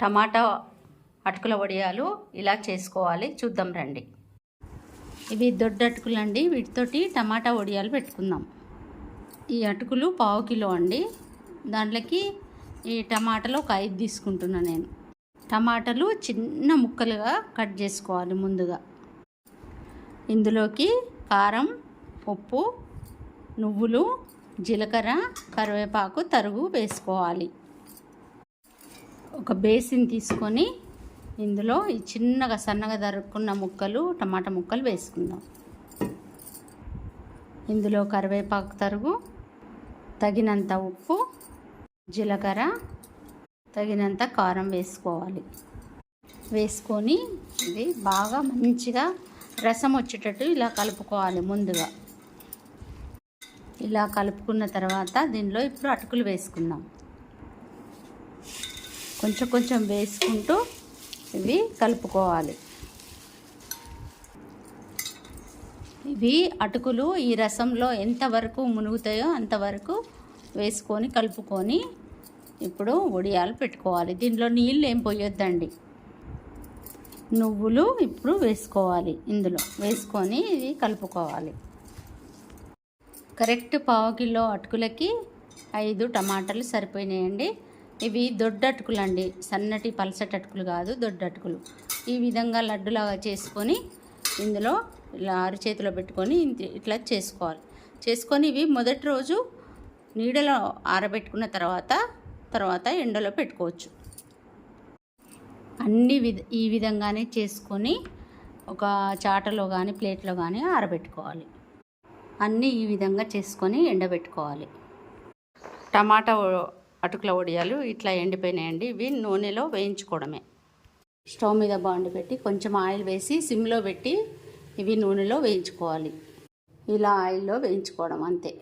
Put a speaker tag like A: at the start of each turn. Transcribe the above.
A: టమాటా అటుకుల వడియాలు ఇలా చేసుకోవాలి, చూద్దాం రండి. ఇవి దొడ్డ అటుకులు అండి, వీటితోటి టమాటా వడియాలు పెట్టుకుందాం. ఈ అటుకులు 1/2 కిలో అండి. దాంట్లోకి ఈ టమాటాలు ఒక 5 తీసుకుంటున్నాను నేను. టమాటాలు చిన్న ముక్కలుగా కట్ చేసుకోవాలి ముందుగా. ఇందులోకి కారం, ఉప్పు, నువ్వులు, జీలకర్ర, కరివేపాకు తరుగు వేసుకోవాలి. ఒక బేసిన్ తీసుకొని ఇందులో ఈ చిన్నగా సన్నగా తరుక్కున్న ముక్కలు, టమాటా ముక్కలు వేసుకుందాం. ఇందులో కరివేపాకు తరుగు, తగినంత ఉప్పు, జీలకర్ర, తగినంత కారం వేసుకోవాలి. వేసుకొని ఇది బాగా మంచిగా రసం వచ్చేటట్టు ఇలా కలుపుకోవాలి. ముందుగా ఇలా కలుపుకున్న తర్వాత దీనిలో ఇప్పుడు అటుకులు వేసుకుందాం. కొంచెం కొంచెం వేసుకుంటూ ఇవి కలుపుకోవాలి. ఇవి అటుకులు ఈ రసంలో ఎంతవరకు మునుగుతాయో అంతవరకు వేసుకొని కలుపుకొని ఇప్పుడు వడియాలు పెట్టుకోవాలి. దీనిలో నీళ్ళు ఏం పోయొద్దండి. నువ్వులు ఇప్పుడు వేసుకోవాలి. ఇందులో వేసుకొని ఇది కలుపుకోవాలి. కరెక్ట్ 1/2 కిలో అటుకులకి 5 టమాటాలు సరిపోయినాయండి. ఇవి దొడ్డ అటుకులు అండి, సన్నటి పలసటి అటుకులు కాదు, దొడ్డ అటుకులు. ఈ విధంగా లడ్డులాగా చేసుకొని ఇందులో ఇలా అరిచేతిలో పెట్టుకొని ఇట్లా చేసుకొని ఇవి మొదటి రోజు నీడలో ఆరబెట్టుకున్న తర్వాత ఎండలో పెట్టుకోవచ్చు. అన్నీ ఈ విధంగానే చేసుకొని ఒక చాటలో కానీ ప్లేట్లో కానీ ఆరబెట్టుకోవాలి. అన్నీ ఈ విధంగా చేసుకొని ఎండబెట్టుకోవాలి. టమాటా అటుకుల వడియాలు ఇట్లా ఎండిపోయినాయండి. ఇవి నూనెలో వేయించుకోవడమే. స్టవ్ మీద బాండి పెట్టి కొంచెం ఆయిల్ వేసి సిమ్లో పెట్టి ఇవి నూనెలో వేయించుకోవాలి. ఇలా ఆయిల్లో వేయించుకోవడం అంతే.